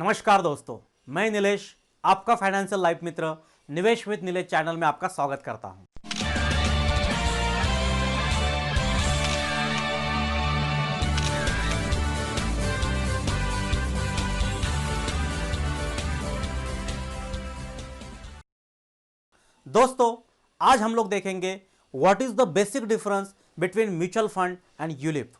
नमस्कार दोस्तों, मैं नीलेश आपका फाइनेंशियल लाइफ मित्र निवेश विद नीलेश चैनल में आपका स्वागत करता हूं। दोस्तों, आज हम लोग देखेंगे what is the basic difference between mutual fund and ULIP.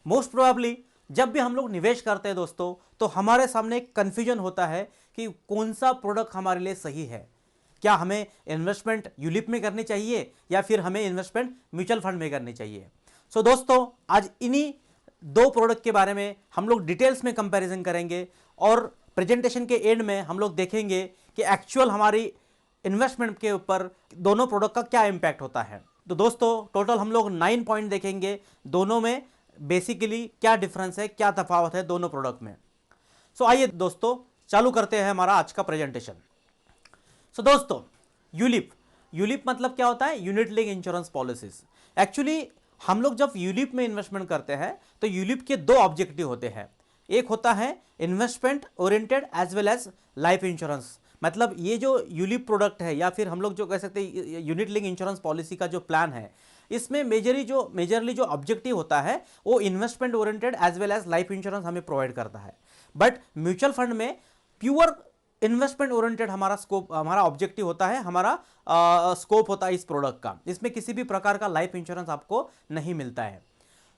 Most probably जब भी हम लोग निवेश करते हैं दोस्तों, तो हमारे सामने एक कंफ्यूजन होता है कि कौन सा प्रोडक्ट हमारे लिए सही है। क्या हमें इन्वेस्टमेंट यूलिप में करनी चाहिए या फिर हमें इन्वेस्टमेंट म्यूचुअल फंड में करनी चाहिए। सो दोस्तों, आज इन्हीं दो प्रोडक्ट के बारे में हम लोग डिटेल्स में कंपैरिजन करेंगे और प्रेजेंटेशन के एंड में हम लोग देखेंगे कि एक्चुअल हमारी इन्वेस्टमेंट के ऊपर दोनों प्रोडक्ट का क्या इंपैक्ट होता है। तो दोस्तों, टोटल हम लोग 9 पॉइंट देखेंगे, दोनों में बेसिकली क्या डिफरेंस है, क्या तफावत है दोनों प्रोडक्ट में। सो आइए दोस्तों, चालू करते हैं हमारा आज का प्रेजेंटेशन। सो दोस्तों, यूलिप मतलब क्या होता है? Unit link insurance policies. Actually हम लोग जब यूलिप में इन्वेस्टमेंट करते हैं तो यूलिप के दो ऑब्जेक्टिव होते हैं। एक होता है investment oriented as well as life insurance. मतलब ये जो यूलिप प्रोडक्ट है या फिर हम लोग जो कह सकते हैं यूनिट लिंक इंश्योरेंस पॉलिसी का जो प्लान है, इसमें मेजरली जो ऑब्जेक्टिव होता है वो investment oriented as well as life insurance हमें प्रोवाइड करता है। बट म्यूचुअल फंड में प्योर इन्वेस्टमेंट ओरिएंटेड हमारा ऑब्जेक्टिव होता है, हमारा स्कोप होता है इस प्रोडक्ट का। इसमें किसी भी प्रकार का लाइफ इंश्योरेंस आपको नहीं मिलता है।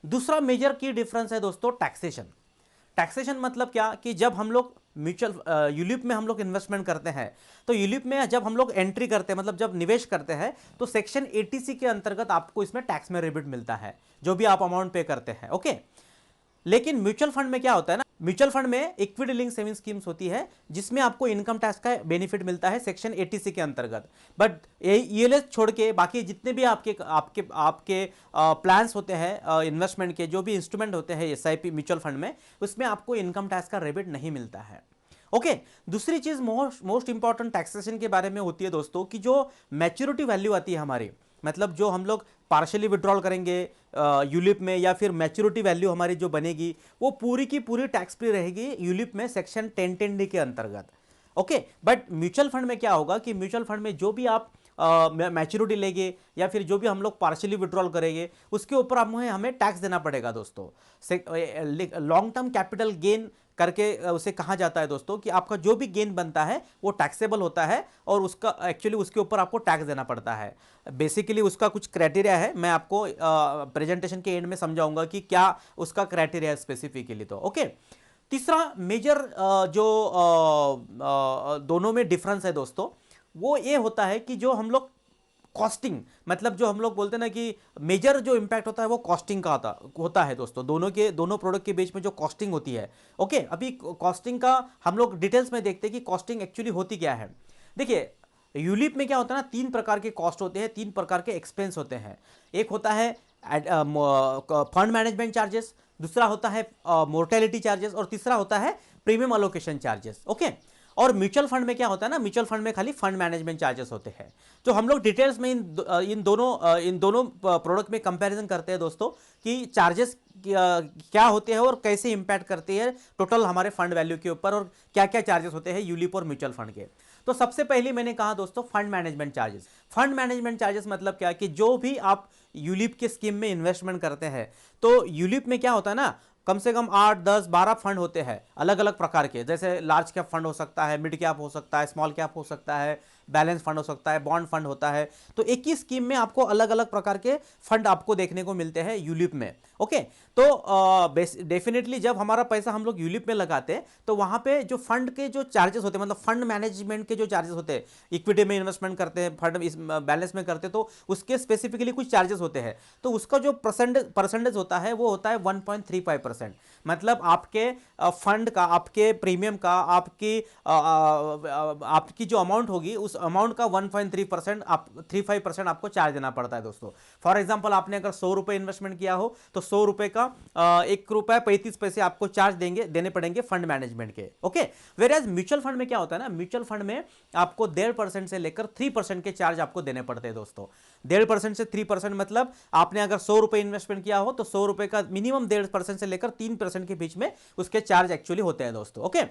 दूसरा मेजर की डिफरेंस है दोस्तों टैक्सेशन। टैक्सेशन मतलब क्या कि जब हम लोग म्यूचुअल यूलिप में हम लोग इन्वेस्टमेंट करते हैं तो यूलिप में जब हम लोग एंट्री करते हैं, मतलब जब निवेश करते हैं, तो सेक्शन 80C के अंतर्गत आपको इसमें टैक्स में रिबेट मिलता है जो भी आप अमाउंट पे करते हैं। ओके, लेकिन म्यूचुअल फंड में क्या होता है ना, म्यूचुअल फंड में इक्विटी लिंक सेविंग स्कीम्स होती है जिसमें आपको इनकम टैक्स का बेनिफिट मिलता है सेक्शन 80C के अंतर्गत। बट ईएलएस छोड़ के बाकी जितने भी आपके आपके आपके प्लान्स होते हैं इन्वेस्टमेंट के, जो भी इंस्ट्रूमेंट होते हैं एसआईपी म्यूचुअल फंड में, उसमें आपको इनकम टैक्स का रिबेट नहीं मिलता है। ओके, दूसरी चीज मोस्ट इंपॉर्टेंट टैक्सेशन के बारे में होती है दोस्तों कि जो मैच्योरिटी वैल्यू आती है हमारी, मतलब जो हम लोग पार्शियली विड्रॉल करेंगे यूलिप में या फिर मैच्योरिटी वैल्यू हमारी जो बनेगी वो पूरी की पूरी टैक्स फ्री रहेगी यूलिप में सेक्शन 1010D के अंतर्गत। ओके, बट म्यूचुअल फंड में क्या होगा कि म्यूचुअल फंड में जो भी आप मैच्योरिटी लेंगे या फिर जो भी हम लोग पार्शियली विड्रॉल करेंगे उसके ऊपर हमें टैक्स देना पड़ेगा दोस्तों। लॉन्ग टर्म कैपिटल गेन करके उसे कहा जाता है दोस्तों कि आपका जो भी गेन बनता है वो टैक्सेबल होता है और उसका एक्चुअली उसके ऊपर आपको टैक्स देना पड़ता है। बेसिकली उसका कुछ क्राइटेरिया है, मैं आपको प्रेजेंटेशन के एंड में समझाऊंगा कि क्या उसका क्राइटेरिया है स्पेसिफिकली। तो ओके, तीसरा मेजर जो दोनों में डिफरेंस है दोस्तों वो ये होता है कि जो हम लोग कॉस्टिंग, मतलब जो हम लोग बोलते हैं ना कि मेजर जो इंपैक्ट होता है वो कॉस्टिंग का होता है दोस्तों। दोनों प्रोडक्ट के बीच में जो कॉस्टिंग होती है। ओके, अभी कॉस्टिंग का हम लोग डिटेल्स में देखते हैं कि कॉस्टिंग एक्चुअली होती क्या है। देखिए, यूलिप में क्या होता है ना, 3 प्रकार के कॉस्ट होते हैं, 3 प्रकार के एक्सपेंस होते हैं। एक होता है फंड मैनेजमेंट चार्जेस, दूसरा होता है मोर्टेलिटी चार्जेस और तीसरा होता है प्रीमियम अलोकेशन चार्जेस। ओके, और म्यूचुअल फंड में क्या होता है ना, म्यूचुअल फंड में खाली फंड मैनेजमेंट चार्जेस होते हैं। जो हम लोग डिटेल्स में इन दोनों प्रोडक्ट में कंपैरिजन करते हैं दोस्तों कि चार्जेस क्या होते हैं और कैसे इंपैक्ट करते हैं टोटल हमारे फंड वैल्यू के ऊपर और क्या क्या चार्जेस होते हैं यूलिप और म्यूचुअल फंड के। तो सबसे पहले मैंने कहा दोस्तों fund management charges. Fund management charges मतलब क्या कि जो भी आप यूलिप के स्कीम में इन्वेस्टमेंट करते हैं, तो यूलिप में क्या होता है ना, कम से कम 8, 10, 12 फंड होते हैं अलग अलग प्रकार के। जैसे लार्ज कैप फंड हो सकता है, मिड कैप हो सकता है, स्मॉल कैप हो सकता है, बैलेंस फंड हो सकता है, बॉन्ड फंड होता है। तो एक ही स्कीम में आपको अलग अलग प्रकार के फंड आपको देखने को मिलते हैं यूलिप में। ओके, तो डेफिनेटली जब हमारा पैसा हम लोग यूलिप में लगाते हैं तो वहां पे जो फंड के जो चार्जेस होते हैं, मतलब फंड मैनेजमेंट के जो चार्जेस होते हैं, इक्विटी में इन्वेस्टमेंट करते हैं, फंड बैलेंस में करते हैं तो उसके स्पेसिफिकली कुछ चार्जेस होते हैं। तो उसका जो परसेंटेज होता है वो होता है 1.35%। मतलब आपके फंड का, आपके प्रीमियम का, आपकी जो अमाउंट होगी उस अमाउंट का 1.3% 35% आपको चार्ज देना पड़ता है दोस्तों। फॉर एग्जांपल आपने अगर 100 रुपए इन्वेस्टमेंट किया हो तो 100 रुपए का 1 रुपया 35 पैसे आपको चार्ज देने पड़ेंगे फंड मैनेजमेंट के। Okay, whereas mutual fund में क्या होता है ना, म्यूचुअल फंड में आपको 1.5% से लेकर 3% के चार्ज आपको देने पड़ते हैं दोस्तों। 1.5% से 3% मतलब आपने अगर 100 रुपए इन्वेस्टमेंट किया हो तो 100 रुपए का मिनिमम 1.5% से लेकर 3% के बीच में उसके चार्ज एक्चुअली होते हैं दोस्तों। ओके,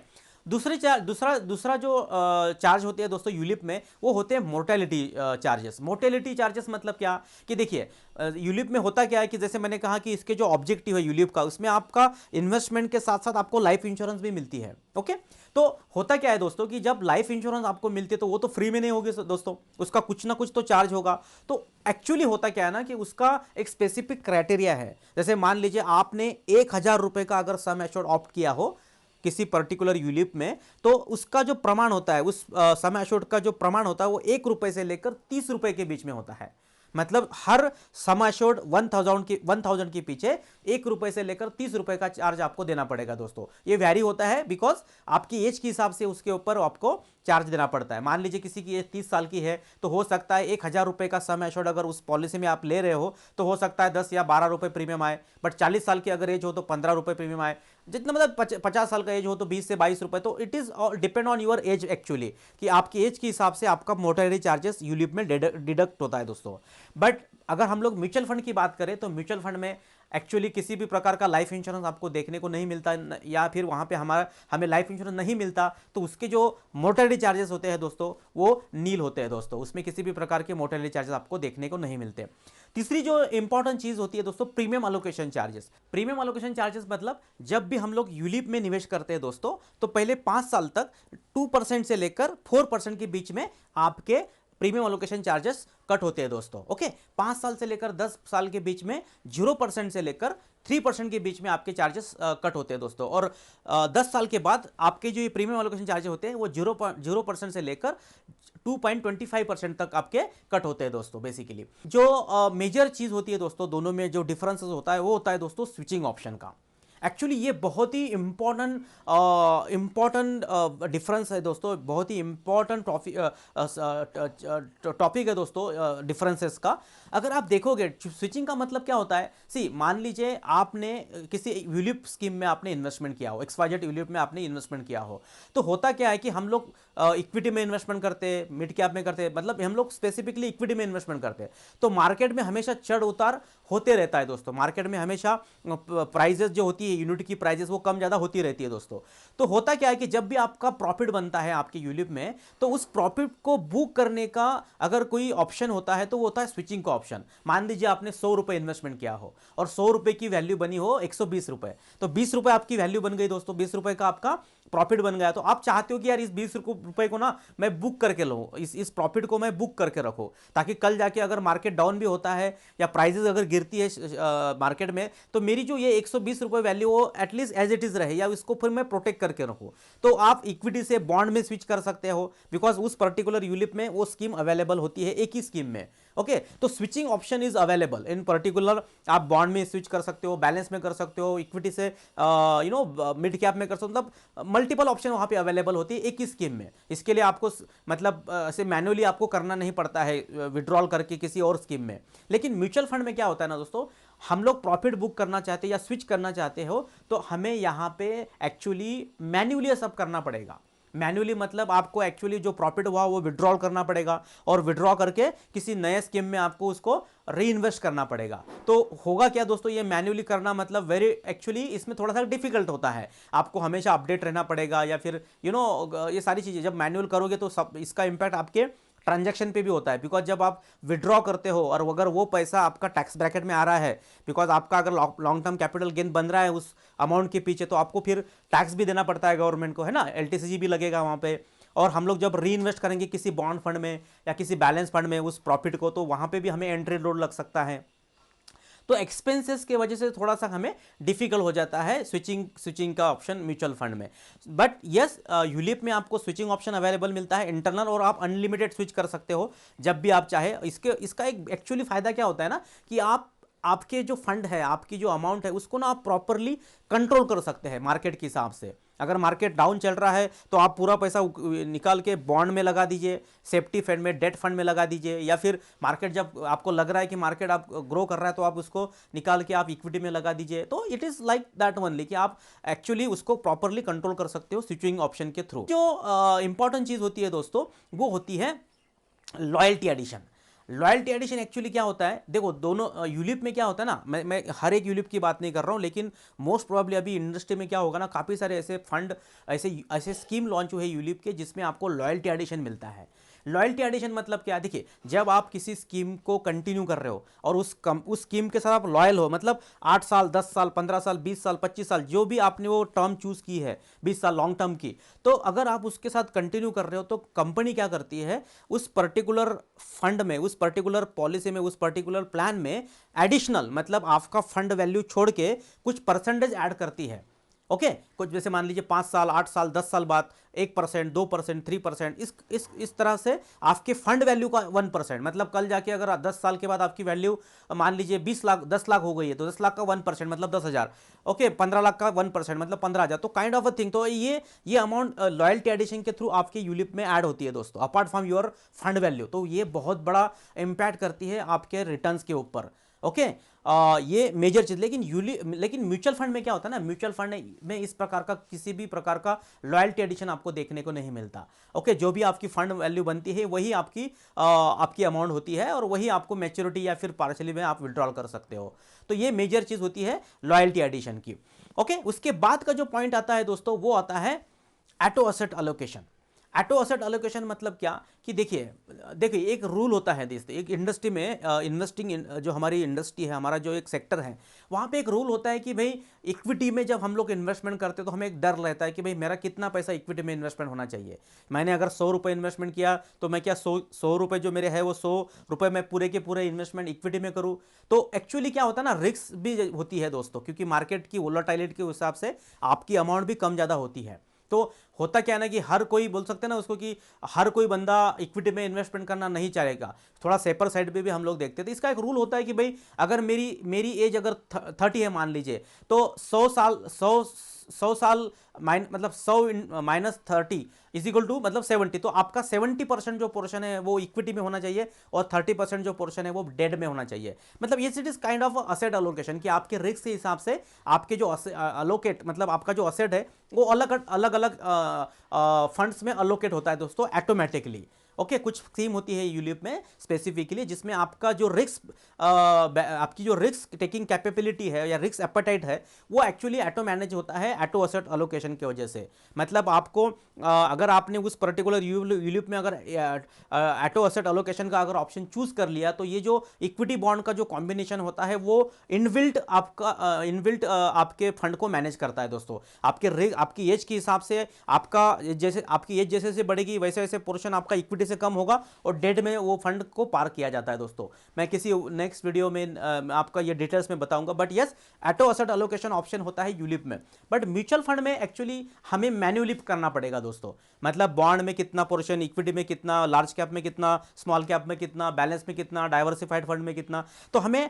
दूसरा जो चार्ज होते हैं दोस्तों यूलिप में, वो होते हैं मोर्टेलिटी चार्जेस। मोर्टेलिटी चार्जेस मतलब क्या कि देखिए यूलिप में होता क्या है कि जैसे मैंने कहा कि इसके जो ऑब्जेक्टिव है यूलिप का, उसमें आपका इन्वेस्टमेंट के साथ साथ आपको लाइफ इंश्योरेंस भी मिलती है। ओके, तो होता क्या है दोस्तों कि जब लाइफ इंश्योरेंस आपको मिलती है तो वो तो फ्री में नहीं होगी दोस्तों, उसका कुछ ना कुछ तो चार्ज होगा। तो एक्चुअली होता क्या है ना कि उसका एक स्पेसिफिक क्राइटेरिया है। जैसे मान लीजिए आपने 1,000 रुपए का अगर सम एश्योर्ड ऑप्ट किया हो किसी पर्टिकुलर यूलिप में, तो उसका जो प्रमाण होता है, उस सम एश्योर्ड का जो प्रमाण होता है वो 1 रुपए से लेकर 30 रुपए के बीच में होता है। मतलब हर सम एश्योर्ड 1000 के पीछे 1 रुपए से लेकर 30 रुपए का चार्ज आपको देना पड़ेगा दोस्तों। ये वैरी होता है बिकॉज आपकी एज के हिसाब से उसके ऊपर आपको चार्ज देना पड़ता है। मान लीजिए किसी की एज 30 साल की है तो हो सकता है 1,000 रुपए का सम एश्योर्ड अगर उस पॉलिसी में आप ले रहे हो तो हो सकता है 10 या 12 रुपए प्रीमियम आए, बट 40 साल की अगर एज हो तो 15 रुपए प्रीमियम आए, जितना मतलब 50 साल का एज हो तो 20 से 22 रुपए। तो it is depend on your age actually, कि आपकी एज के हिसाब से आपका मोर्टेलिटी चार्जेस यूलिप में डिडक्ट होता है दोस्तों। बट अगर हम लोग म्यूचुअल फंड की बात करें तो म्यूचुअल फंड में एक्चुअली किसी भी प्रकार का लाइफ इंश्योरेंस आपको देखने को नहीं मिलता, या फिर वहाँ पे हमें लाइफ इंश्योरेंस नहीं मिलता तो उसके जो मोर्टेलिटी चार्जेस होते हैं दोस्तों वो नील होते हैं दोस्तों, उसमें किसी भी प्रकार के मोर्टेलिटी चार्जेस आपको देखने को नहीं मिलते। तीसरी जो इंपॉर्टेंट चीज होती है दोस्तों, premium allocation charges. Premium allocation charges मतलब जब भी हम लोग यूलिप में निवेश करते हैं दोस्तों, तो पहले 5 साल तक 2% से लेकर 4% के बीच में आपके प्रीमियम एलोकेशन चार्जेस कट होते हैं दोस्तों। ओके, 5 साल से लेकर 10 साल के बीच में 0% से लेकर 3% के बीच में आपके चार्जेस कट होते हैं दोस्तों। और 10 साल के बाद आपके जो ये प्रीमियम एलोकेशन चार्जेस होते हैं वो 0% से लेकर 2.25% तक आपके कट होते हैं दोस्तों। बेसिकली जो मेजर चीज होती है दोस्तों, दोनों में जो डिफरेंसेस होता है वो होता है दोस्तों स्विचिंग ऑप्शन का। एक्चुअली ये बहुत ही इंपॉर्टेंट डिफरेंस है दोस्तों, बहुत ही इंपॉर्टेंट टॉपिक है दोस्तों डिफरेंसेस का। अगर आप देखोगे स्विचिंग का मतलब क्या होता है, सी मान लीजिए आपने किसी यूलिप स्कीम में आपने इन्वेस्टमेंट किया हो, XYZ यूलिप में आपने इन्वेस्टमेंट किया हो, तो होता क्या है कि हम लोग इक्विटी में इन्वेस्टमेंट करते हैं, मिड कैप में करते हैं, मतलब हम लोग स्पेसिफिकली इक्विटी में इन्वेस्टमेंट करते हैं। तो मार्केट में हमेशा चढ़ उतार होते रहता है दोस्तों, मार्केट में हमेशा प्राइजेस जो होती है यूनिट की प्राइजेस वो कम ज़्यादा होती रहती है दोस्तों। तो होता क्या है कि जब भी आपका प्रॉफिट बनता है आपके यूलिप में, तो उस प्रॉफिट को बुक करने का अगर कोई ऑप्शन होता है तो वो होता है स्विचिंग का ऑप्शन। मान लीजिए आपने 100 रुपए इन्वेस्टमेंट किया हो और 100 रुपए की वैल्यू बनी हो 120 रुपए, तो 20 रुपए आपकी वैल्यू बन गई दोस्तों, 20 रुपए का आपका प्रॉफिट बन गया। तो आप चाहते हो कि यार इस 20 रुपए को ना मैं बुक करके लूँ, इस प्रॉफिट को मैं बुक करके रखूँ, ताकि कल जाके अगर मार्केट डाउन भी होता है या प्राइजेस अगर गिरती है मार्केट में, तो मेरी जो ये 120 रुपए वैल्यू वो एटलीस्ट एज इट इज रहे, या इसको फिर मैं प्रोटेक्ट करके रखूँ। तो आप इक्विटी से बॉन्ड में स्विच कर सकते हो, बिकॉज उस पर्टिकुलर यूलिप में वो स्कीम अवेलेबल होती है एक ही स्कीम में। ओके, तो switching option is available in particular. आप बॉन्ड में स्विच कर सकते हो, बैलेंस में कर सकते हो, इक्विटी से मिड कैप में कर सकते हो, मतलब मल्टीपल ऑप्शन वहां पे अवेलेबल होती है एक ही स्कीम में। इसके लिए आपको मतलब ऐसे मैनुअली आपको करना नहीं पड़ता है विड्रॉल करके किसी और स्कीम में। लेकिन म्यूचुअल फंड में क्या होता है ना दोस्तों, हम लोग प्रॉफिट बुक करना चाहते हैं या स्विच करना चाहते हो तो हमें यहाँ पे एक्चुअली मैन्युअली सब करना पड़ेगा। मैन्युअली मतलब आपको एक्चुअली जो प्रॉफिट हुआ वो विड्रॉल करना पड़ेगा, और विड्रॉ करके किसी नए स्कीम में आपको उसको री इन्वेस्ट करना पड़ेगा। तो होगा क्या दोस्तों, ये मैन्युअली करना मतलब वेरी एक्चुअली इसमें थोड़ा सा डिफिकल्ट होता है, आपको हमेशा अपडेट रहना पड़ेगा, या फिर ये सारी चीज़ें जब मैन्युअल करोगे तो सब इसका इंपैक्ट आपके ट्रांजैक्शन पे भी होता है। बिकॉज जब आप विड्रॉ करते हो और अगर वो पैसा आपका टैक्स ब्रैकेट में आ रहा है, बिकॉज आपका अगर लॉन्ग टर्म कैपिटल गेन बन रहा है उस अमाउंट के पीछे, तो आपको फिर टैक्स भी देना पड़ता है गवर्नमेंट को, है ना, LTCG भी लगेगा वहाँ पे। और हम लोग जब री इन्वेस्ट करेंगे किसी बॉन्ड फंड में या किसी बैलेंस फंड में उस प्रॉफिट को, तो वहाँ पे भी हमें एंट्री लोड लग सकता है। तो एक्सपेंसेस के वजह से थोड़ा सा हमें डिफिकल्ट हो जाता है स्विचिंग का ऑप्शन म्यूचुअल फंड में। बट यस, यूलिप में आपको स्विचिंग ऑप्शन अवेलेबल मिलता है इंटरनल, और आप अनलिमिटेड स्विच कर सकते हो जब भी आप चाहे। इसका एक एक्चुअली फायदा क्या होता है ना कि आपके जो फंड है, आपकी जो अमाउंट है, उसको ना आप प्रॉपरली कंट्रोल कर सकते हैं मार्केट के हिसाब से। अगर मार्केट डाउन चल रहा है तो आप पूरा पैसा निकाल के बॉन्ड में लगा दीजिए, सेफ्टी फंड में, डेट फंड में लगा दीजिए, या फिर मार्केट जब आपको लग रहा है कि मार्केट आप ग्रो कर रहा है तो आप उसको निकाल के आप इक्विटी में लगा दीजिए। तो it is like that only कि आप एक्चुअली उसको प्रॉपरली कंट्रोल कर सकते हो स्विचिंग ऑप्शन के थ्रू। जो इंपॉर्टेंट चीज़ होती है दोस्तों वो होती है loyalty addition. Loyalty addition actually क्या होता है, देखो दोनों यूलिप में क्या होता है ना, मैं हर एक यूलिप की बात नहीं कर रहा हूँ, लेकिन मोस्ट प्रोबेबली अभी इंडस्ट्री में क्या होगा ना, काफ़ी सारे ऐसे फंड, ऐसे ऐसे स्कीम लॉन्च हुए यूलिप के जिसमें आपको लॉयल्टी एडिशन मिलता है। लॉयल्टी एडिशन मतलब क्या, देखिए जब आप किसी स्कीम को कंटिन्यू कर रहे हो और उस स्कीम के साथ आप लॉयल हो, मतलब 8 साल 10 साल 15 साल 20 साल 25 साल जो भी आपने वो टर्म चूज की है, 20 साल लॉन्ग टर्म की, तो अगर आप उसके साथ कंटिन्यू कर रहे हो तो कंपनी क्या करती है, उस पर्टिकुलर फंड में, उस पर्टिकुलर पॉलिसी में, उस पर्टिकुलर प्लान में एडिशनल, मतलब आपका फंड वैल्यू छोड़ के कुछ परसेंटेज ऐड करती है। ओके, कुछ जैसे मान लीजिए 5 साल 8 साल 10 साल बाद 1%, 2%, 3%, इस तरह से आपके फंड वैल्यू का 1%, मतलब कल जाके अगर 10 साल के बाद आपकी वैल्यू मान लीजिए 20 लाख 10 लाख हो गई है, तो 10 लाख का 1% मतलब 10,000। ओके, 15 लाख का 1% मतलब 15,000, तो काइंड ऑफ अ थिंग। तो ये अमाउंट लॉयल्टी एडिशन के थ्रू आपके यूलिप में ऐड होती है दोस्तों, apart from your fund value. तो ये बहुत बड़ा इंपैक्ट करती है आपके रिटर्न्स के ऊपर। ओके, ये मेजर चीज। लेकिन म्यूचुअल फंड में क्या होता है ना, म्यूचुअल फंड में इस प्रकार का किसी भी प्रकार का लॉयल्टी एडिशन आपको देखने को नहीं मिलता। ओके, जो भी आपकी फंड वैल्यू बनती है वही आपकी अमाउंट होती है, और वही आपको मैच्योरिटी या फिर पार्शली में आप विड्रॉल कर सकते हो। तो ये मेजर चीज होती है लॉयल्टी एडिशन की। ओके, उसके बाद का जो पॉइंट आता है दोस्तों, वो आता है auto asset allocation. Auto asset allocation मतलब क्या, कि देखिए एक रूल होता है दोस्तों, एक इंडस्ट्री में इन्वेस्टिंग, जो हमारी इंडस्ट्री है, हमारा जो एक सेक्टर है, वहाँ पे एक रूल होता है कि भाई इक्विटी में जब हम लोग इन्वेस्टमेंट करते हैं तो हमें एक डर रहता है कि भाई मेरा कितना पैसा इक्विटी में इन्वेस्टमेंट होना चाहिए। मैंने अगर 100 रुपये इन्वेस्टमेंट किया तो मैं क्या 100 रुपये जो मेरे है वो 100 रुपये मैं पूरे के पूरे इन्वेस्टमेंट इक्विटी में करूँ। तो एक्चुअली क्या होता है ना, रिस्क भी होती है दोस्तों, क्योंकि मार्केट की वोलेटिलिटी के हिसाब से आपकी अमाउंट भी कम ज़्यादा होती है। तो होता क्या है ना, कि हर कोई बोल सकते हैं ना उसको, कि हर कोई बंदा इक्विटी में इन्वेस्टमेंट करना नहीं चाहेगा, थोड़ा सेपर साइड पे भी हम लोग देखते हैं। तो इसका एक रूल होता है कि भाई अगर मेरी एज अगर 30 है मान लीजिए, तो 100 साल मतलब 100 माइनस 30 इज इक्वल टू मतलब 70। तो आपका 70% जो पोर्शन है वो इक्विटी में होना चाहिए, और 30% जो पोर्शन है वो डेट में होना चाहिए। मतलब ये it is kind of asset allocation, कि आपके रिस्क के हिसाब से आपके जो अलोकेट, मतलब आपका जो असेट है वो अलग अलग अलग फंड्स में अलोकेट होता है दोस्तों, ऑटोमेटिकली। ओके, कुछ स्कीम होती है यूलिप में स्पेसिफिकली, जिसमें आपका जो आपकी जो रिस्क टेकिंग कैपेबिलिटी है या रिस्क एपेटाइट है, वो एक्चुअली ऑटो मैनेज होता है ऑटो एसेट अलोकेशन की वजह से। मतलब आपको अगर आपने उस पर्टिकुलर यूलिप में अगर ऑटो एसेट अलोकेशन का अगर ऑप्शन चूज कर लिया, तो ये जो इक्विटी बॉन्ड का जो कॉम्बिनेशन होता है वो इनबिल्ट आपके फंड को मैनेज करता है दोस्तों। आपकी एज के हिसाब से आपकी एज जैसे बढ़ेगी वैसे वैसे पोर्शन आपका इक्विटी से कम होगा, और डेट में वो फंड को पार किया जाता है दोस्तों। मैं किसी नेक्स्ट वीडियो में आपका ये डिटेल्स में बताऊंगा, but yes, auto asset allocation option होता है यूलिप में। बट म्यूचुअल फंड में एक्चुअली हमें मैन्युअली करना पड़ेगा दोस्तों, मतलब बॉन्ड में कितना पोर्शन, इक्विटी में कितना, लार्ज कैप में कितना, स्मॉल कैप में कितना, बैलेंस में कितना, डाइवर्सिफाइड फंड में कितना, तो हमें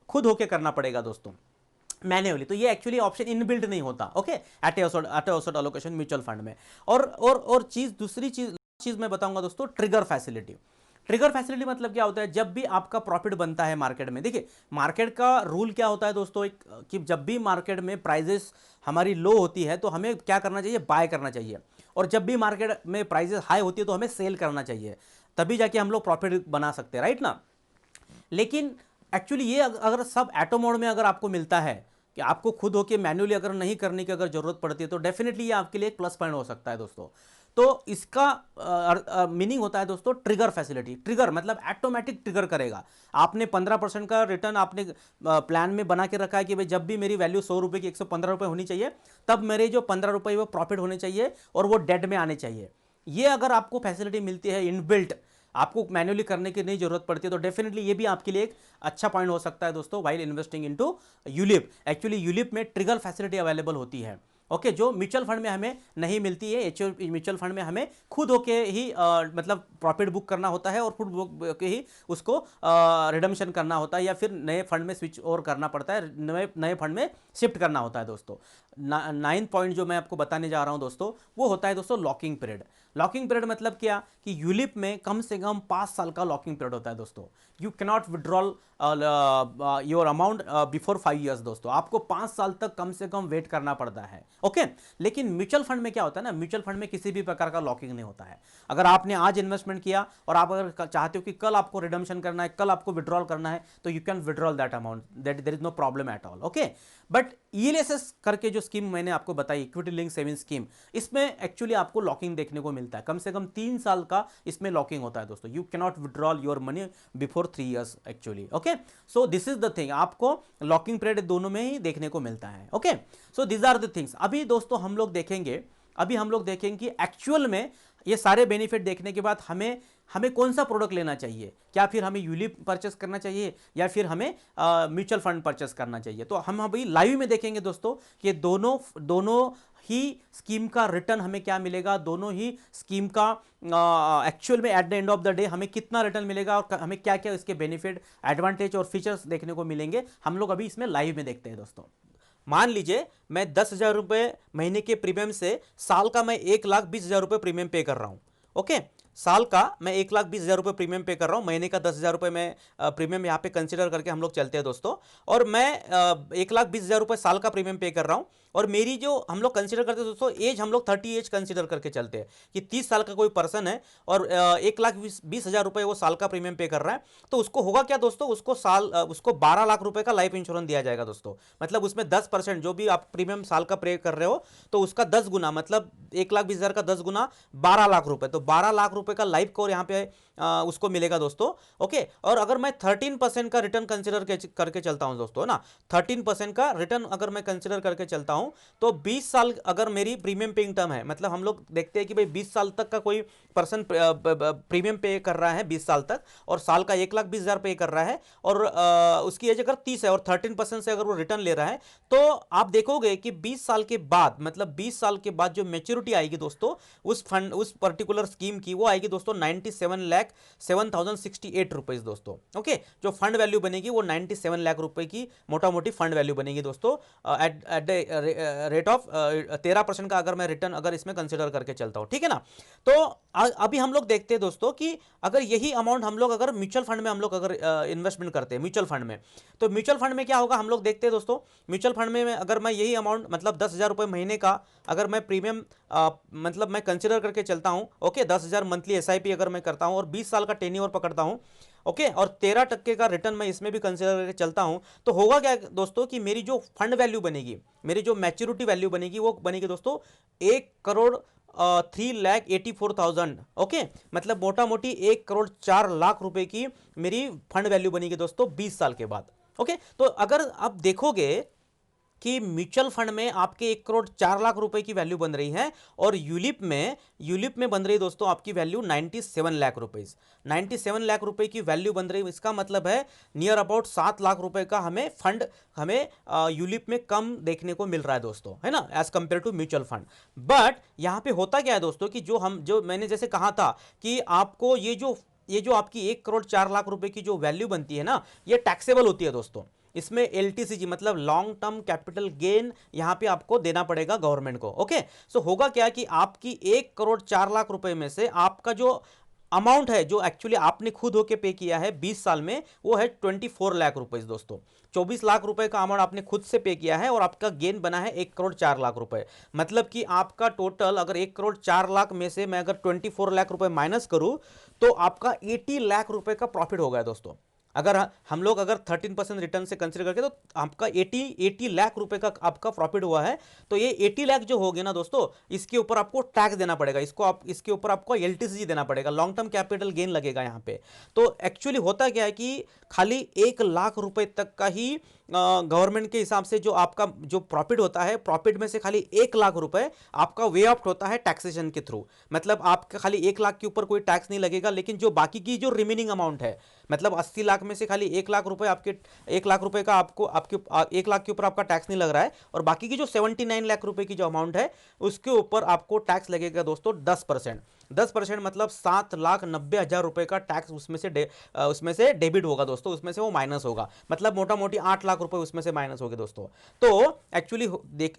खुद होके करना पड़ेगा दोस्तों मैन्युअली। तो ये एक्चुअली ऑप्शन इनबिल्ट नहीं होता। Okay, auto asset allocation mutual fund में। और दूसरी चीज मैं बताऊंगा दोस्तों, ट्रिगर फैसिलिटी। ट्रिगर फैसिलिटी मतलब क्या होता है, जब भी आपका प्रॉफिट बनता है मार्केट में, देखिए मार्केट का रूल क्या होता है दोस्तों, कि जब भी मार्केट में प्राइजेस हमारी लो होती है तो हमें क्या करना चाहिए, बाय करना चाहिए, और जब भी मार्केट में प्राइजेस हाई होती है तो हमें सेल करना चाहिए, तभी जाके हम लोग प्रॉफिट बना सकते हैं, राइट ना। लेकिन एक्चुअली ये अगर सब ऑटो मोड में अगर आपको मिलता है, कि आपको खुद होके मैन्युअली अगर नहीं करने की अगर जरूरत पड़ती है, तो डेफिनेटली ये आपके लिए एक प्लस पॉइंट हो सकता है दोस्तों। तो इसका मीनिंग होता है दोस्तों ट्रिगर फैसिलिटी। ट्रिगर मतलब ऑटोमेटिक ट्रिगर करेगा। आपने 15% का रिटर्न आपने प्लान में बना के रखा है कि भाई जब भी मेरी वैल्यू 100 रुपये की 115 रुपये होनी चाहिए, तब मेरे जो 15 रुपये वो प्रॉफिट होने चाहिए और वो डेड में आने चाहिए। ये अगर आपको फैसिलिटी मिलती है इनबिल्ट, आपको मैन्युअली करने की नहीं जरूरत पड़ती है, तो डेफिनेटली ये भी आपके लिए एक अच्छा पॉइंट हो सकता है दोस्तों while investing into ULIP. Actually ULIP में ट्रिगर फैसिलिटी अवेलेबल होती है, ओके, जो म्यूचुअल फंड में हमें नहीं मिलती है। म्यूचुअल फंड में हमें खुद होके ही मतलब प्रॉफिट बुक करना होता है, और खुद बुक के ही उसको रिडम्पशन करना होता है, या फिर नए फंड में स्विच ओवर करना पड़ता है, नए फंड में शिफ्ट करना होता है दोस्तों। नाइन पॉइंट जो मैं आपको बताने जा रहा हूं दोस्तों, वो होता है दोस्तों लॉकिंग पीरियड। लॉकिंग पीरियड मतलब क्या कि यूलिप में कम से कम 5 साल का लॉकिंग पीरियड होता है दोस्तों। You cannot withdrawal your amount before 5 years दोस्तों, आपको 5 साल तक कम से कम वेट करना पड़ता है। ओके, लेकिन म्यूचुअल फंड में क्या होता है ना, म्यूचुअल फंड में किसी भी प्रकार का लॉकिंग नहीं होता है। अगर आपने आज इन्वेस्टमेंट किया और आप अगर चाहते हो कि कल आपको रिडम्पशन करना है, कल आपको विड्रॉल करना है, तो you can withdrawal that amount, that there is no problem at all. Okay, but ELSS करके जो स्कीम मैंने आपको बताई, इक्विटी लिंक सेविंग स्कीम, इसमें एक्चुअली आपको लॉकिंग देखने को मिलता है। कम से कम 3 साल का इसमें लॉकिंग होता है दोस्तों। You cannot withdrawal your money before 3 years actually. Okay, so this is the thing, आपको लॉकिंग पीरियड दोनों में ही देखने को मिलता है। Okay, so this are the things. अभी दोस्तों हम लोग देखेंगे कि एक्चुअल में ये सारे बेनिफिट देखने के बाद हमें कौन सा प्रोडक्ट लेना चाहिए। क्या फिर हमें यूलिप परचेस करना चाहिए या फिर हमें म्यूचुअल फंड परचेस करना चाहिए। तो हम अभी लाइव में देखेंगे दोस्तों कि दोनों ही स्कीम का रिटर्न हमें क्या मिलेगा, दोनों ही स्कीम का एक्चुअल में at the end of the day हमें कितना रिटर्न मिलेगा और हमें क्या क्या इसके बेनिफिट, एडवांटेज और फीचर्स देखने को मिलेंगे। हम लोग अभी इसमें लाइव में देखते हैं दोस्तों। मान लीजिए मैं 10,000 रुपये महीने के प्रीमियम से साल का मैं 1,20,000 रुपये प्रीमियम पे कर रहा हूं। ओके, साल का मैं 1,20,000 रुपये प्रीमियम पे कर रहा हूं, महीने का 10,000 रुपये मैं प्रीमियम यहाँ पे कंसिडर करके हम लोग चलते हैं दोस्तों। और मैं 1,20,000 रुपये साल का प्रीमियम पे कर रहा हूं। और मेरी जो हम लोग कंसिडर करते हैं दोस्तों एज, हम लोग 30 एज कंसिडर करके चलते हैं कि 30 साल का कोई पर्सन है और 1,20,000 रुपये वो साल का प्रीमियम पे कर रहा है। तो उसको होगा क्या दोस्तों, उसको 12 लाख रुपए का लाइफ इंश्योरेंस दिया जाएगा दोस्तों। मतलब उसमें 10% जो भी आप प्रीमियम साल का पे कर रहे हो तो उसका 10 गुना, मतलब 1,20,000 का 10 गुना 12 लाख रुपए, तो 12 लाख रुपए का लाइफ कवर यहाँ पे उसको मिलेगा दोस्तों। ओके, और अगर मैं 13% का रिटर्न कंसिडर करके चलता हूं दोस्तों ना, 13% का रिटर्न अगर मैं कंसिडर करके चलता हूं तो 20 साल अगर मेरी प्रीमियम पेइंग टर्म है, मतलब हम लोग देखते हैं कि भाई 20 साल तक का कोई पर्सन प्रीमियम पे कर रहा है 20 साल तक और साल का 1,20,000 पे कर रहा है और उसकी एज अगर 30 है और 13% से अगर वो रिटर्न ले रहा है, तो आप देखोगे कि 20 साल के बाद, मतलब 20 साल के बाद जो मेच्योरिटी आएगी दोस्तों उस पर्टिकुलर स्कीम की, वो आएगी दोस्तों 97,07,068 रुपीज दोस्तों। ओके, जो फंड वैल्यू बनेगी वो 97 लाख रुपए की मोटा मोटी फंड वैल्यू बनेगी दोस्तों, एट द रेट ऑफ 13% का अगर मैं रिटर्न अगर इसमें कंसिडर करके चलता हूं, ठीक है ना। तो अभी हम लोग देखते हैं दोस्तों कि अगर यही अमाउंट हम लोग अगर म्यूचुअल फंड में हम लोग अगर इन्वेस्टमेंट करते हैं म्यूचुअल फंड में, तो म्यूचुअल फंड में क्या होगा, हम लोग देखते हैं दोस्तों म्यूचुअल फंड में अगर मैं यही अमाउंट मतलब 10,000 रुपये महीने का अगर मैं प्रीमियम मतलब मैं कंसिडर करके चलता हूं, ओके, 10,000 मंथली एसआईपी अगर मैं करता हूं और 20 साल का टेन्योर पकड़ता हूं, ओके, और 13% का रिटर्न मैं इसमें भी कंसिडर करके चलता हूं, तो होगा क्या दोस्तों कि मेरी जो फंड वैल्यू बनेगी, मेरी जो मैच्योरिटी वैल्यू बनेगी वो बनेगी दोस्तों 1,03,84,000। ओके, मतलब मोटा मोटी 1,04,00,000 रुपए की मेरी फंड वैल्यू बनेगी दोस्तों 20 साल के बाद। ओके, तो अगर आप देखोगे कि म्यूचुअल फंड में आपके 1,04,00,000 रुपए की वैल्यू बन रही है और यूलिप में बन रही है दोस्तों आपकी वैल्यू 97 लाख रुपए, 97 लाख रुपए की वैल्यू बन रही है। इसका मतलब है नियर अबाउट 7 लाख रुपए का हमें यूलिप में कम देखने को मिल रहा है दोस्तों, है ना, as compare to mutual fund. But यहां पे होता क्या है दोस्तों कि जो मैंने जैसे कहा था कि आपको ये जो आपकी 1,04,00,000 रुपए की जो वैल्यू बनती है ना, ये टैक्सेबल होती है दोस्तों। इसमें एलटीसीजी मतलब लॉन्ग टर्म कैपिटल गेन यहां पे आपको देना पड़ेगा गवर्नमेंट को। ओके, सो होगा क्या कि आपकी 1,04,00,000 रुपए में से आपका जो अमाउंट है जो एक्चुअली आपने खुद होके पे किया है 20 साल में, वो है 24 लाख रुपए दोस्तों। 24 लाख रुपए का अमाउंट आपने खुद से पे किया है और आपका गेन बना है 1,04,00,000 रुपए। मतलब कि आपका टोटल अगर 1,04,00,000 में से मैं अगर 24 लाख रुपए माइनस करूं तो आपका 80 लाख रुपए का प्रॉफिट हो गया दोस्तों। अगर हम लोग अगर 13% रिटर्न से कंसिडर करके तो आपका 80 लाख रुपए का आपका प्रॉफिट हुआ है। तो ये 80 लाख जो हो गया ना दोस्तों, इसके ऊपर आपको टैक्स देना पड़ेगा, इसके ऊपर आपको एलटीसीजी देना पड़ेगा, लॉन्ग टर्म कैपिटल गेन लगेगा यहाँ पे। तो एक्चुअली होता क्या है कि खाली 1 लाख रुपए तक का ही गवर्नमेंट के हिसाब से जो आपका जो प्रॉफिट होता है, प्रॉफिट में से खाली 1 लाख रुपए आपका वे ऑफ होता है टैक्सेशन के थ्रू। मतलब आपका खाली 1 लाख के ऊपर कोई टैक्स नहीं लगेगा, लेकिन जो बाकी की जो रिमेनिंग अमाउंट है, मतलब 80 लाख में से खाली 1 लाख रुपए आपके 1 लाख रुपए का आपको 1 लाख के ऊपर आपका टैक्स नहीं लग रहा है, और बाकी की जो 79 लाख रुपए की जो अमाउंट है उसके ऊपर आपको टैक्स लगेगा दोस्तों 10%। 10% मतलब 7,90,000 रुपए का टैक्स उसमें से डेबिट होगा दोस्तों, उसमें से वो माइनस होगा, मतलब मोटा मोटी 8 लाख रुपए उसमें से माइनस हो गए दोस्तों। तो एक्चुअली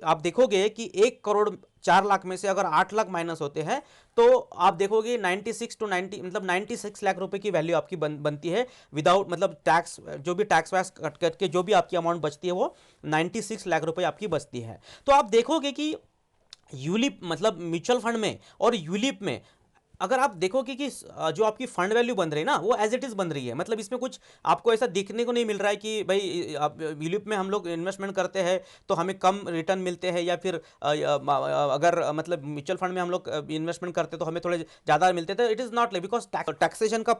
आप देखोगे कि 1,04,00,000 में से अगर 8 लाख माइनस होते हैं तो आप देखोगे 96 टू 90 मतलब 96 लाख रुपए की वैल्यू आपकी बनती है विदाउट मतलब टैक्स, जो भी टैक्स वैक्स कट करके जो भी आपकी अमाउंट बचती है वो 96 लाख रुपए आपकी बचती है। तो आप देखोगे कि यूलिप मतलब म्यूचुअल फंड में और यूलिप में अगर आप देखोगे कि जो आपकी फंड वैल्यू बन रही है ना वो एज इट इज बन रही है, मतलब इसमें कुछ आपको ऐसा दिखने को नहीं मिल रहा है कि भाई आप यूलिप में हम लोग इन्वेस्टमेंट करते हैं तो हमें कम रिटर्न मिलते हैं, या फिर अगर मतलब म्यूचुअल फंड में हम लोग इन्वेस्टमेंट करते तो हमें थोड़े ज़्यादा मिलते थे। It is not like, because taxation का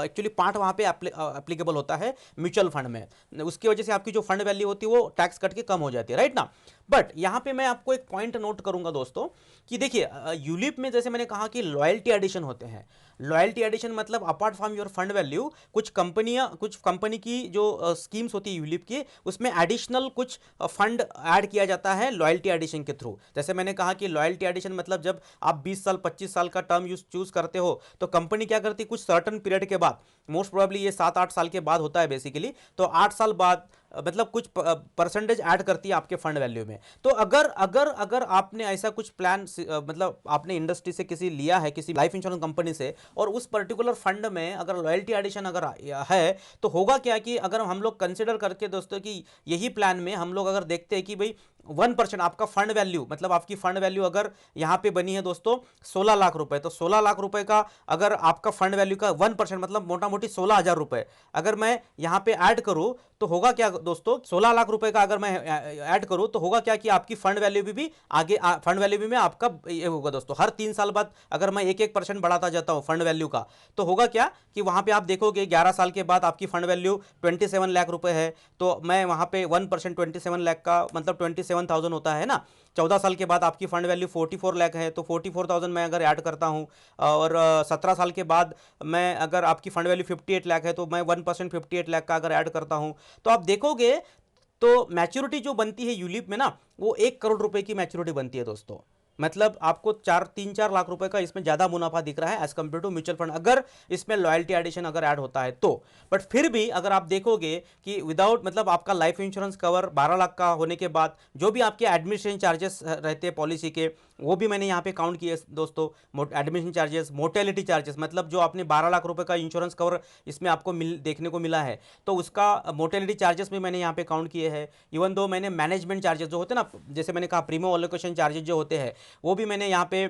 एक्चुअली पार्ट वहाँ पे एप्लीकेबल होता है म्यूचुअल फंड में, उसकी वजह से आपकी जो फंड वैल्यू होती है वो टैक्स कट के कम हो जाती है, राइट ना। बट यहाँ पे मैं आपको एक पॉइंट नोट करूंगा दोस्तों कि देखिए यूलिप में जैसे मैंने कहा कि लॉयल्टी एडिशन होते हैं। लॉयल्टी एडिशन मतलब apart from your fund value कुछ कंपनी की जो स्कीम्स होती है यूलिप की, उसमें एडिशनल कुछ फंड ऐड किया जाता है लॉयल्टी एडिशन के थ्रू। जैसे मैंने कहा कि लॉयल्टी एडिशन मतलब जब आप 20 साल 25 साल का टर्म चूज करते हो तो कंपनी क्या करती है कुछ सर्टन पीरियड के बाद, मोस्ट प्रोबेबली ये 7-8 साल के बाद होता है बेसिकली, तो 8 साल बाद मतलब कुछ परसेंटेज ऐड करती है आपके फंड वैल्यू में। तो अगर अगर अगर आपने ऐसा कुछ प्लान मतलब आपने इंडस्ट्री से किसी लिया है किसी लाइफ इंश्योरेंस कंपनी से, और उस पर्टिकुलर फंड में अगर लॉयल्टी एडिशन अगर है तो होगा क्या कि अगर हम लोग कंसिडर करके दोस्तों कि यही प्लान में हम लोग अगर देखते हैं कि भाई 1% आपका फंड वैल्यू मतलब आपकी फंड वैल्यू अगर यहां पे बनी है दोस्तों 16 लाख रुपए, तो 16 लाख रुपए का अगर आपका फंड वैल्यू का 1% मतलब मोटा मोटी 16,000 रुपए अगर मैं यहां पे ऐड करूं तो होगा क्या दोस्तों, 16 लाख रुपए का अगर मैं ऐड करूं तो होगा क्या कि आपकी फंड वैल्यू भी आगे फंड वैल्यू में आपका ये होगा दोस्तों, हर 3 साल बाद अगर मैं 1-1% बढ़ाता जाता हूं फंड वैल्यू का तो होगा क्या कि वहां पे आप देखोगे 11 साल के बाद आपकी फंड वैल्यू 27 लाख रुपए है, तो मैं वहां पे 1% 27 लाख का मतलब 27,000 होता है ना। 14 साल के बाद आपकी फंड वैल्यू 44 लाख है तो 44,000 मैं अगर ऐड करता हूं, और 17 साल के बाद मैं अगर आपकी फंड वैल्यू 58 लाख है तो मैं 1% 58 लाख का अगर ऐड करता हूं, तो आप देखोगे तो मैच्योरिटी जो बनती है यूलिप में ना वो 1 करोड़ रुपए की मैच्योरिटी बनती है दोस्तों। मतलब आपको 3-4 लाख रुपए का इसमें ज्यादा मुनाफा दिख रहा है as compare to mutual fund अगर इसमें लॉयल्टी एडिशन अगर ऐड होता है तो। बट फिर भी अगर आप देखोगे कि विदाउट मतलब आपका लाइफ इंश्योरेंस कवर 12 लाख का होने के बाद जो भी आपके एडमिनिस्ट्रेशन चार्जेस रहते हैं पॉलिसी के वो भी मैंने यहाँ पे काउंट किए दोस्तों। एडमिशन चार्जेस, मोर्टेलिटी चार्जेस मतलब जो आपने 12 लाख रुपए का इंश्योरेंस कवर इसमें आपको देखने को मिला है तो उसका मोर्टेलिटी चार्जेस भी मैंने यहाँ पे काउंट किए हैं। इवन दो मैंने मैनेजमेंट चार्जेस जो होते हैं ना, जैसे मैंने कहा प्रीमियम एलोकेशन चार्जेस जो होते हैं वो भी मैंने यहाँ पे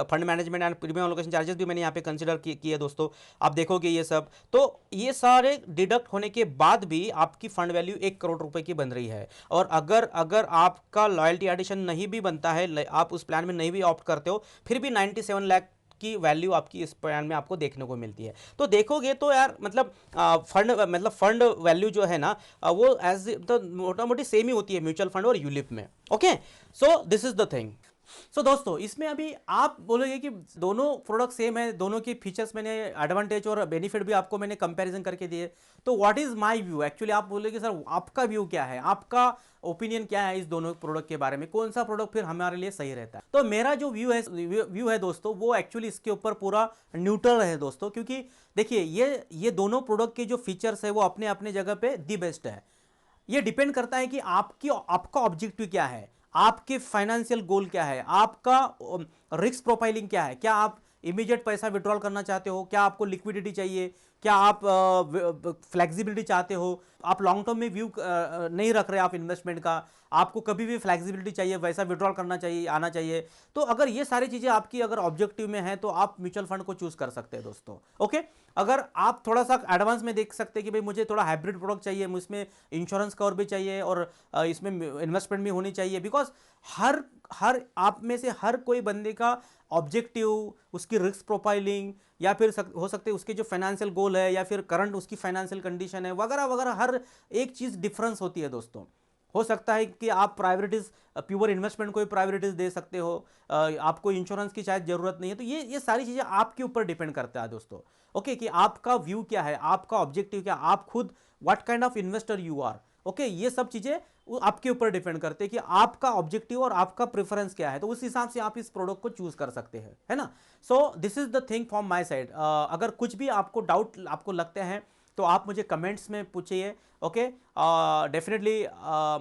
fund management and premium allocation charges भी मैंने यहाँ पे कंसिडर किए दोस्तों। आप देखोगे ये सब, तो ये सारे डिडक्ट होने के बाद भी आपकी फंड वैल्यू 1 करोड़ रुपए की बन रही है। और अगर अगर आपका लॉयल्टी एडिशन नहीं भी बनता है, आप उस प्लान में नहीं भी ऑप्ट करते हो, फिर भी 97 लाख की वैल्यू आपकी इस प्लान में आपको देखने को मिलती है। तो देखोगे तो यार मतलब फंड वैल्यू जो है ना वो एज तो मोटा मोटी सेम ही होती है म्यूचुअल फंड और यूलिप में। Okay, so this is the thing. So दोस्तों इसमें अभी आप बोलोगे कि दोनों प्रोडक्ट सेम है, दोनों की फीचर्स मैंने एडवांटेज और बेनिफिट भी आपको मैंने कंपैरिजन करके दिए, तो what is my view. Actually आप बोलोगे सर आपका व्यू क्या है, आपका ओपिनियन क्या है इस दोनों प्रोडक्ट के बारे में, कौन सा प्रोडक्ट फिर हमारे लिए सही रहता है। तो मेरा जो व्यू है दोस्तों वो एक्चुअली इसके ऊपर पूरा न्यूट्रल है दोस्तों, क्योंकि देखिए ये दोनों प्रोडक्ट के जो फीचर्स है वो अपने अपने जगह पे दी बेस्ट है। ये डिपेंड करता है कि आपका ऑब्जेक्टिव क्या है, आपके फाइनेंशियल गोल क्या है, आपका रिस्क प्रोफाइलिंग क्या है, क्या आप इमीडिएट पैसा विड्रॉल करना चाहते हो, क्या आपको लिक्विडिटी चाहिए, क्या आप फ्लेक्सिबिलिटी चाहते हो, आप लॉन्ग टर्म में व्यू नहीं रख रहे आप इन्वेस्टमेंट का, आपको कभी भी फ्लेक्सिबिलिटी चाहिए, वैसा विड्रॉल करना चाहिए, आना चाहिए। तो अगर ये सारी चीज़ें आपकी अगर ऑब्जेक्टिव में है तो आप म्यूचुअल फंड को चूज कर सकते हैं दोस्तों। ओके, अगर आप थोड़ा सा एडवांस में देख सकते हैं कि भाई मुझे थोड़ा हाइब्रिड प्रोडक्ट चाहिए, इसमें इंश्योरेंस कवर भी चाहिए और इसमें इन्वेस्टमेंट भी होनी चाहिए, बिकॉज हर आप में से हर कोई बंदे का ऑब्जेक्टिव, उसकी रिस्क प्रोफाइलिंग या फिर हो सकते हैं उसके जो फाइनेंशियल गोल है या फिर करंट उसकी फाइनेंशियल कंडीशन है वगैरह वगैरह, हर एक चीज़ डिफरेंस होती है दोस्तों। हो सकता है कि आप प्रायोरिटीज़ प्योर इन्वेस्टमेंट को भी प्रायोरिटीज़ दे सकते हो, आपको इंश्योरेंस की शायद ज़रूरत नहीं है, तो ये सारी चीज़ें आपके ऊपर डिपेंड करता है दोस्तों। ओके, कि आपका व्यू क्या है, आपका ऑब्जेक्टिव क्या, आप खुद what kind of investor you are, okay, ये सब चीज़ें आपके ऊपर डिपेंड करते हैं कि आपका ऑब्जेक्टिव और आपका प्रेफरेंस क्या है, तो उस हिसाब से आप इस प्रोडक्ट को चूज कर सकते हैं, है ना। सो this is the thing from my side. अगर कुछ भी आपको डाउट आपको लगते हैं तो आप मुझे कमेंट्स में पूछिए, ओके। डेफिनेटली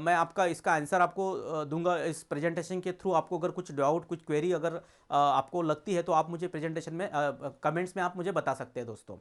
मैं आपका इसका आंसर आपको दूंगा इस प्रेजेंटेशन के थ्रू। आपको अगर कुछ डाउट, कुछ क्वेरी अगर आपको लगती है तो आप मुझे प्रेजेंटेशन में कमेंट्स में आप मुझे बता सकते हैं दोस्तों।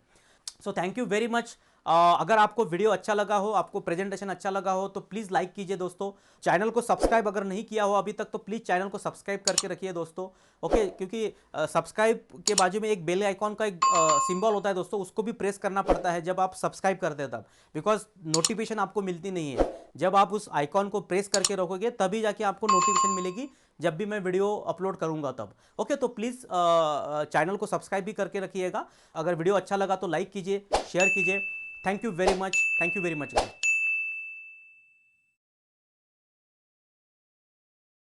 So thank you very much. अगर आपको वीडियो अच्छा लगा हो, आपको प्रेजेंटेशन अच्छा लगा हो तो प्लीज़ लाइक कीजिए दोस्तों। चैनल को सब्सक्राइब अगर नहीं किया हो अभी तक तो प्लीज़ चैनल को सब्सक्राइब करके रखिए दोस्तों, ओके। क्योंकि सब्सक्राइब के बाजू में एक बेल आइकॉन का एक सिंबल होता है दोस्तों, उसको भी प्रेस करना पड़ता है जब आप सब्सक्राइब करते हैं तब, बिकॉज नोटिफिकेशन आपको मिलती नहीं है। जब आप उस आइकॉन को प्रेस करके रखोगे तभी जाके आपको नोटिफिकेशन मिलेगी जब भी मैं वीडियो अपलोड करूंगा तब, ओके। तो प्लीज़ चैनल को सब्सक्राइब भी करके रखिएगा। अगर वीडियो अच्छा लगा तो लाइक कीजिए, शेयर कीजिए। Thank you very much, thank you very much.